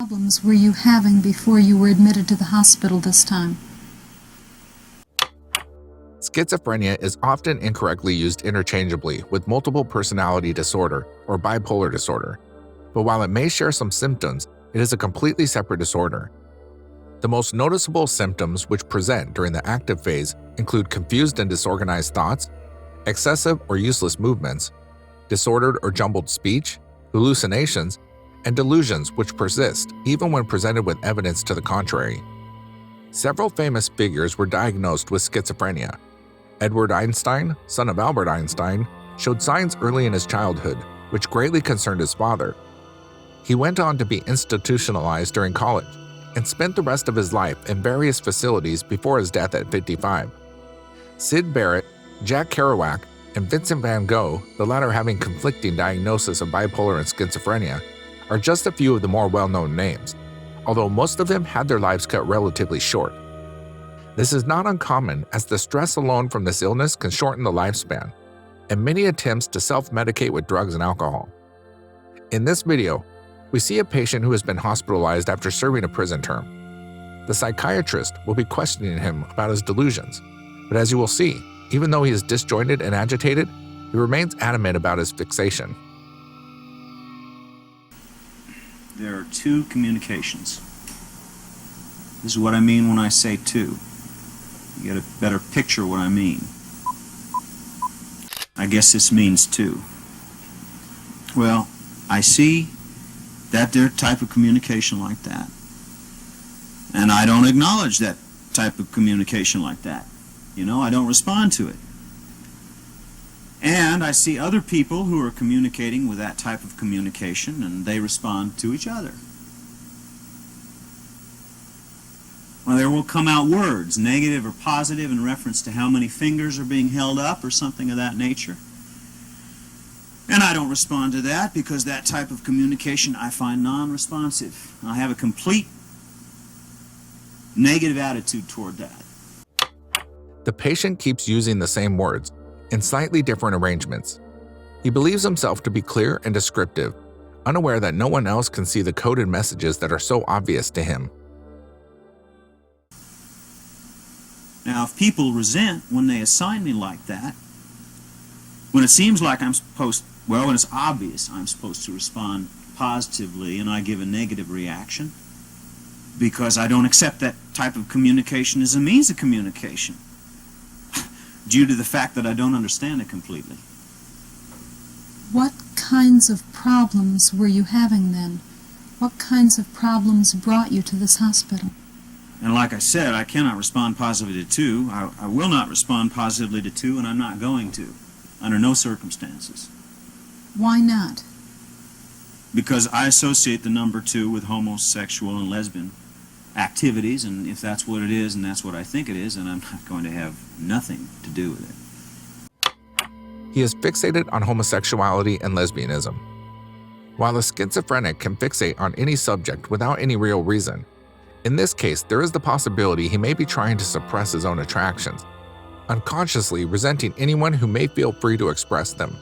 problems were you having before you were admitted to the hospital this time? Schizophrenia is often incorrectly used interchangeably with multiple personality disorder or bipolar disorder, but while it may share some symptoms, it is a completely separate disorder. The most noticeable symptoms which present during the active phase include confused and disorganized thoughts, excessive or useless movements, disordered or jumbled speech, hallucinations, and delusions which persist even when presented with evidence to the contrary. Several famous figures were diagnosed with schizophrenia. Edward Einstein, son of Albert Einstein, showed signs early in his childhood, which greatly concerned his father. He went on to be institutionalized during college and spent the rest of his life in various facilities before his death at 55. Syd Barrett, Jack Kerouac, and Vincent van Gogh, the latter having conflicting diagnosis of bipolar and schizophrenia, are just a few of the more well-known names, although most of them had their lives cut relatively short. This is not uncommon as the stress alone from this illness can shorten the lifespan, and many attempts to self-medicate with drugs and alcohol. In this video, we see a patient who has been hospitalized after serving a prison term. The psychiatrist will be questioning him about his delusions, but as you will see, even though he is disjointed and agitated, he remains adamant about his fixation. There are two communications. This is what I mean when I say two. You get a better picture of what I mean. I guess this means two. Well, I see that there type of communication like that. And I don't acknowledge that type of communication like that. You know, I don't respond to it. And I see other people who are communicating with that type of communication, and they respond to each other. Well, there will come out words, negative or positive, in reference to how many fingers are being held up or something of that nature. And I don't respond to that because that type of communication I find non-responsive. I have a complete negative attitude toward that. The patient keeps using the same words in slightly different arrangements. He believes himself to be clear and descriptive, unaware that no one else can see the coded messages that are so obvious to him. Now, if people resent when they assign me like that, when it seems like I'm supposed, well, when it's obvious I'm supposed to respond positively and I give a negative reaction because I don't accept that type of communication as a means of communication due to the fact that I don't understand it completely. What kinds of problems were you having then? What kinds of problems brought you to this hospital? And like I said, I cannot respond positively to two. I will not respond positively to two, and I'm not going to, under no circumstances. Why not? Because I associate the number two with homosexual and lesbian activities, and if that's what it is and that's what I think it is, then I'm not going to have nothing to do with it. He is fixated on homosexuality and lesbianism. While a schizophrenic can fixate on any subject without any real reason, in this case, there is the possibility he may be trying to suppress his own attractions, unconsciously resenting anyone who may feel free to express them.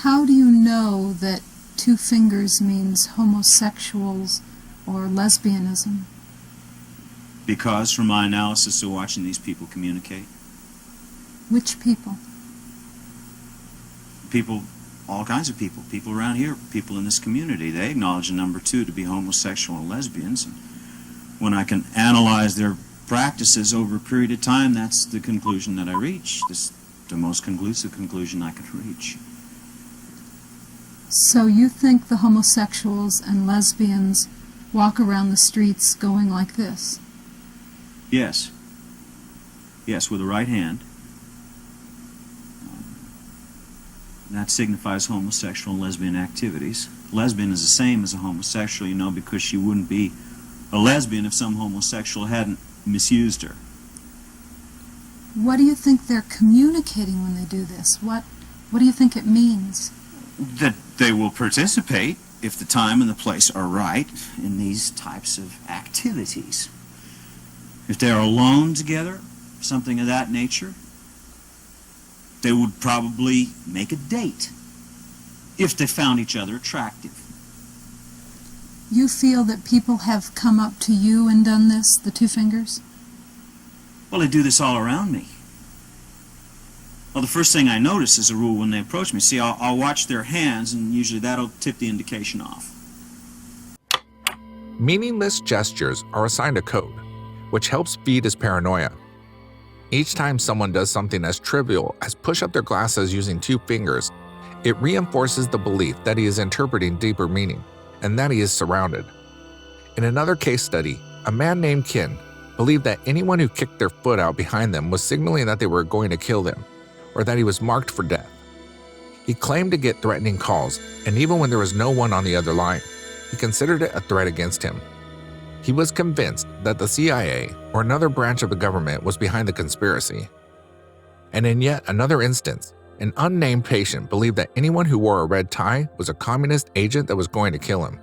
How do you know that two fingers means homosexuals or lesbianism? Because from my analysis of watching these people communicate. Which people? People, all kinds of people. People around here, people in this community. They acknowledge the number two to be homosexual and lesbians. And when I can analyze their practices over a period of time, that's the conclusion that I reach. This is the most conclusive conclusion I could reach. So you think the homosexuals and lesbians walk around the streets going like this? Yes. Yes, with the right hand. That signifies homosexual and lesbian activities. Lesbian is the same as a homosexual, you know, because she wouldn't be a lesbian if some homosexual hadn't misused her. What do you think they're communicating when they do this? What do you think it means? That they will participate, if the time and the place are right, in these types of activities. If they're alone together, something of that nature, they would probably make a date if they found each other attractive. You feel that people have come up to you and done this, the two fingers? Well, they do this all around me. Well, the first thing I notice as a rule when they approach me, see, I'll watch their hands, and usually that'll tip the indication off. Meaningless gestures are assigned a code, which helps feed his paranoia. Each time someone does something as trivial as push up their glasses using two fingers, it reinforces the belief that he is interpreting deeper meaning and that he is surrounded. In another case study, a man named Ken believed that anyone who kicked their foot out behind them was signaling that they were going to kill them, or that he was marked for death. He claimed to get threatening calls, and even when there was no one on the other line, he considered it a threat against him. He was convinced that the CIA or another branch of the government was behind the conspiracy. And in yet another instance, an unnamed patient believed that anyone who wore a red tie was a communist agent that was going to kill him.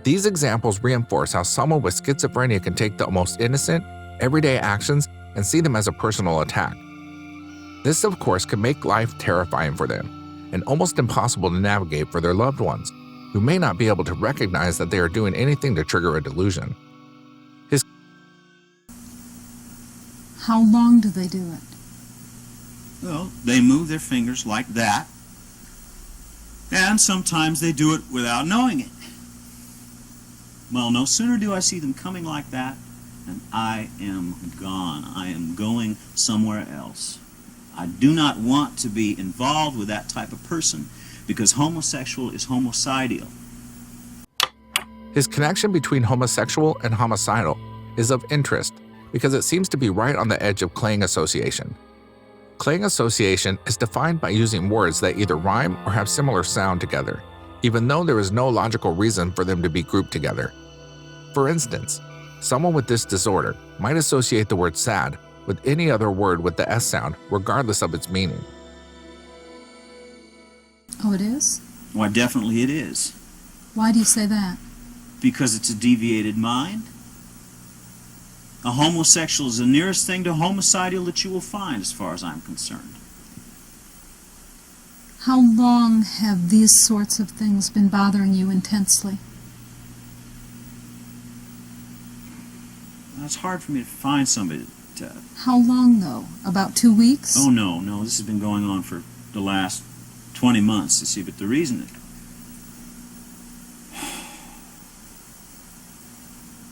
These examples reinforce how someone with schizophrenia can take the most innocent, everyday actions and see them as a personal attack. This, of course, can make life terrifying for them and almost impossible to navigate for their loved ones, who may not be able to recognize that they are doing anything to trigger a delusion. How long do they do it? Well, they move their fingers like that, and sometimes they do it without knowing it. Well, no sooner do I see them coming like that, and I am gone. I am going somewhere else. I do not want to be involved with that type of person, because homosexual is homicidal. His connection between homosexual and homicidal is of interest because it seems to be right on the edge of clanging association. Clang association is defined by using words that either rhyme or have similar sound together, even though there is no logical reason for them to be grouped together. For instance, someone with this disorder might associate the word sad with any other word with the S sound, regardless of its meaning. Oh, it is? Why, definitely it is. Why do you say that? Because it's a deviated mind. A homosexual is the nearest thing to homicidal that you will find, as far as I'm concerned. How long have these sorts of things been bothering you intensely? It's hard for me to find somebody to... How long, though? About 2 weeks? Oh, no, this has been going on for the last 20 months, to see, but the reason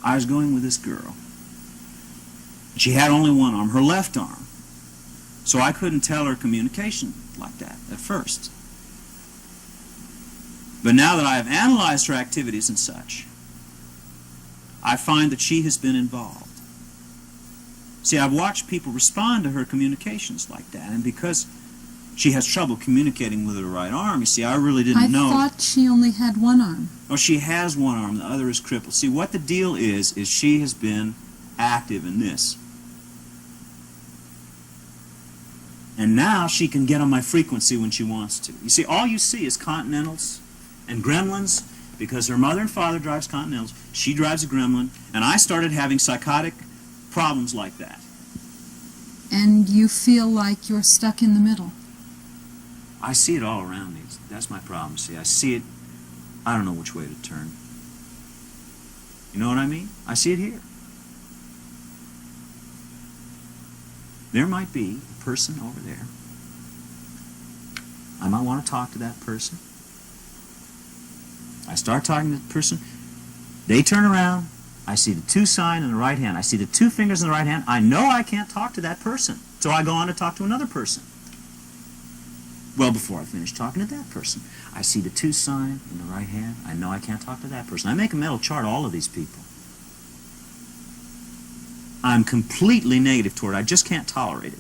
I was going with this girl. She had only one arm, her left arm, so I couldn't tell her communication like that at first. But now that I have analyzed her activities and such, I find that she has been involved. See, I've watched people respond to her communications like that, and because she has trouble communicating with her right arm, you see, I really didn't know. I thought she only had one arm. Oh, she has one arm, the other is crippled. See, what the deal is she has been active in this. And now she can get on my frequency when she wants to. You see, all you see is Continentals and Gremlins, because her mother and father drives Continentals, she drives a Gremlin, and I started having psychotic problems like that. And you feel like you're stuck in the middle. I see it all around me. That's my problem. See, I see it, I don't know which way to turn. You know what I mean? I see it here. There might be a person over there. I might want to talk to that person. I start talking to the person. They turn around. I see the 2 sign in the right hand. I see the 2 fingers in the right hand. I know I can't talk to that person. So I go on to talk to another person. Well, before I finish talking to that person, I see the 2 sign in the right hand. I know I can't talk to that person. I make a mental chart of all of these people. I'm completely negative toward it. I just can't tolerate it.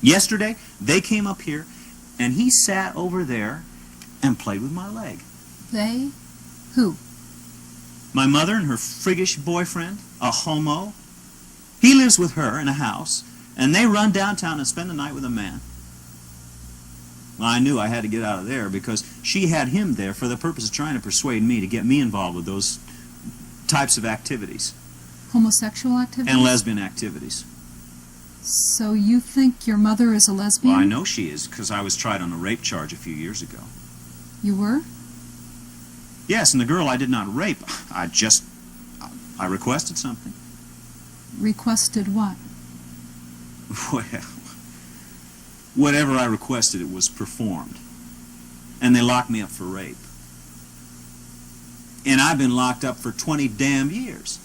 Yesterday, they came up here, and he sat over there and played with my leg. They? Who? My mother and her friggish boyfriend, a homo. He lives with her in a house, and they run downtown and spend the night with a man. Well, I knew I had to get out of there because she had him there for the purpose of trying to persuade me to get me involved with those types of activities. Homosexual activities? And lesbian activities. So you think your mother is a lesbian? Well, I know she is because I was tried on a rape charge a few years ago. You were? Yes, and the girl I did not rape. I requested something. Requested what? Well, whatever I requested, it was performed. And they locked me up for rape. And I've been locked up for 20 damn years.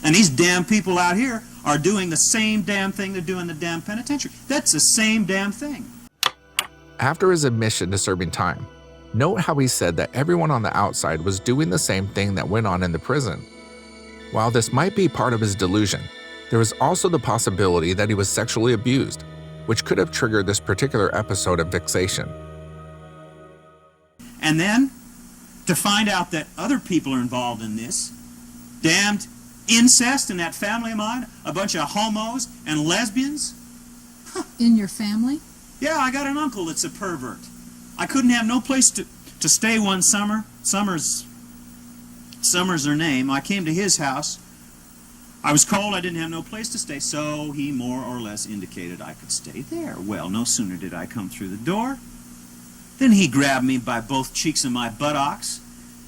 And these damn people out here are doing the same damn thing they're doing in the damn penitentiary. That's the same damn thing. After his admission to serving time, note how he said that everyone on the outside was doing the same thing that went on in the prison. While this might be part of his delusion, there is also the possibility that he was sexually abused, which could have triggered this particular episode of fixation. And then, to find out that other people are involved in this, damned incest in that family of mine, a bunch of homos and lesbians. In your family? Yeah, I got an uncle that's a pervert. I couldn't have no place to stay one summer. Summer's her name. I came to his house. I was cold, I didn't have no place to stay, so he more or less indicated I could stay there. Well, no sooner did I come through the door than he grabbed me by both cheeks and my buttocks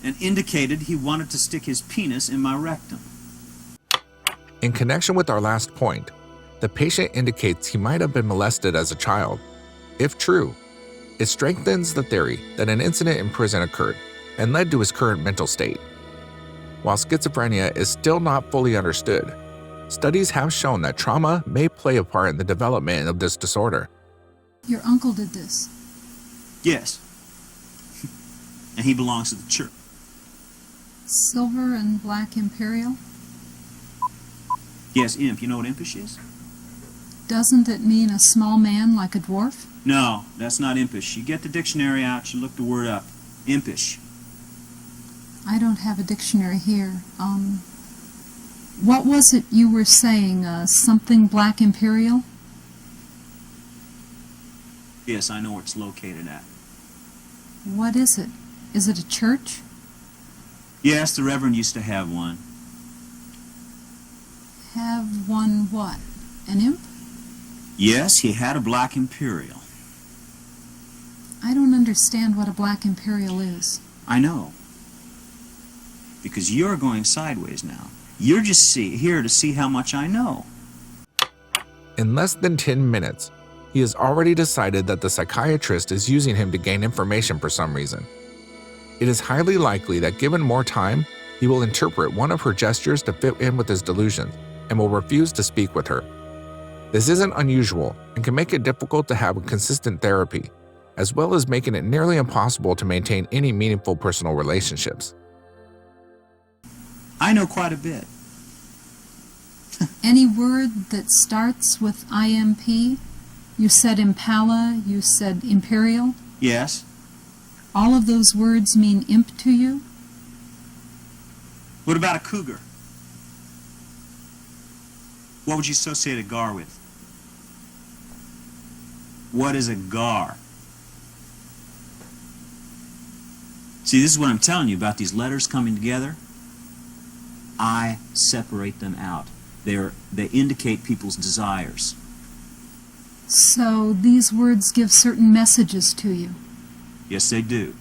and indicated he wanted to stick his penis in my rectum. In connection with our last point, the patient indicates he might have been molested as a child. If true, it strengthens the theory that an incident in prison occurred and led to his current mental state. While schizophrenia is still not fully understood, studies have shown that trauma may play a part in the development of this disorder. Your uncle did this. Yes. And he belongs to the church. Silver and black imperial? Yes, imp. You know what impish is? Doesn't it mean a small man like a dwarf? No, that's not impish. You get the dictionary out, you look the word up. Impish. I don't have a dictionary here. What was it you were saying? Something black imperial? Yes, I know where it's located at. What is it? Is it a church? Yes, the Reverend used to have one. Have one what? An imp? Yes, he had a black imperial. I don't understand what a black imperial is. I know. Because you're going sideways now. You're just here to see how much I know. In less than 10 minutes, he has already decided that the psychiatrist is using him to gain information for some reason. It is highly likely that given more time, he will interpret one of her gestures to fit in with his delusions and will refuse to speak with her. This isn't unusual and can make it difficult to have a consistent therapy, as well as making it nearly impossible to maintain any meaningful personal relationships. I know quite a bit. Any word that starts with IMP? You said impala, you said imperial. Yes. All of those words mean imp to you? What about a cougar? What would you associate a gar with? What is a gar? See, this is what I'm telling you about these letters coming together. I separate them out. They indicate people's desires. So these words give certain messages to you. Yes, they do.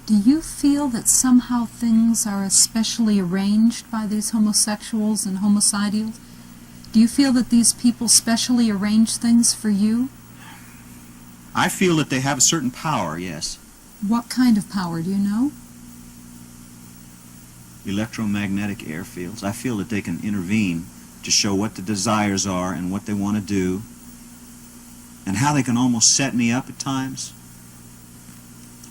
Do you feel that somehow things are especially arranged by these homosexuals and homicidals? Do you feel that these people specially arrange things for you? I feel that they have a certain power, yes. What kind of power, do you know? Electromagnetic airfields. I feel that they can intervene to show what the desires are and what they want to do, and how they can almost set me up at times.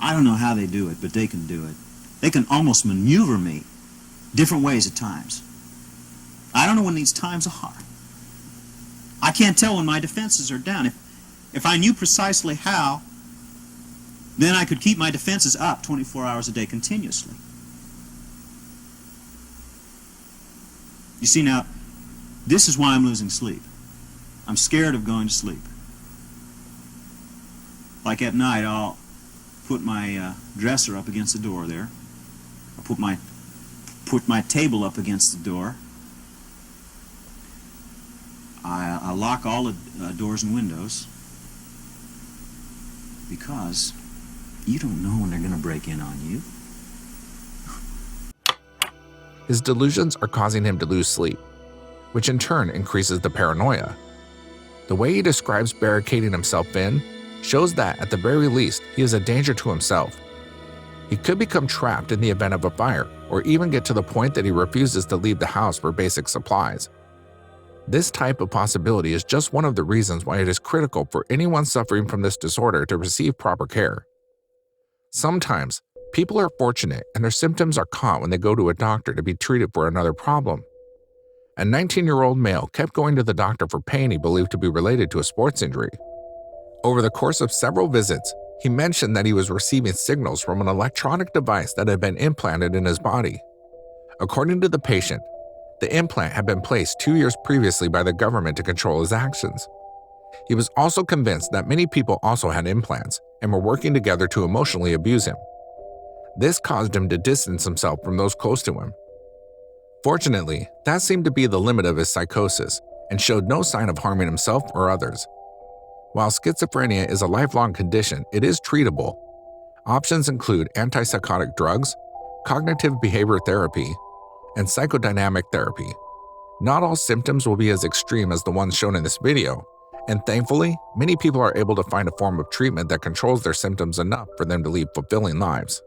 I don't know how they do it, but they can do it. They can almost maneuver me different ways at times. I don't know when these times are. I can't tell when my defenses are down. If I knew precisely how, then I could keep my defenses up 24 hours a day continuously. You see, now, this is why I'm losing sleep. I'm scared of going to sleep. Like at night, I'll put my dresser up against the door there. I'll put my table up against the door. I lock all the doors and windows, because You don't know when they're going to break in on you. His delusions are causing him to lose sleep, which in turn increases the paranoia. The way he describes barricading himself in shows that, at the very least, he is a danger to himself. He could become trapped in the event of a fire, or even get to the point that he refuses to leave the house for basic supplies. This type of possibility is just one of the reasons why it is critical for anyone suffering from this disorder to receive proper care. Sometimes, people are fortunate and their symptoms are caught when they go to a doctor to be treated for another problem. A 19-year-old male kept going to the doctor for pain he believed to be related to a sports injury. Over the course of several visits, he mentioned that he was receiving signals from an electronic device that had been implanted in his body. According to the patient, the implant had been placed 2 years previously by the government to control his actions. He was also convinced that many people also had implants and were working together to emotionally abuse him. This caused him to distance himself from those close to him. Fortunately, that seemed to be the limit of his psychosis and showed no sign of harming himself or others. While schizophrenia is a lifelong condition, it is treatable. Options include antipsychotic drugs, cognitive behavior therapy, and psychodynamic therapy. Not all symptoms will be as extreme as the ones shown in this video, and thankfully, many people are able to find a form of treatment that controls their symptoms enough for them to lead fulfilling lives.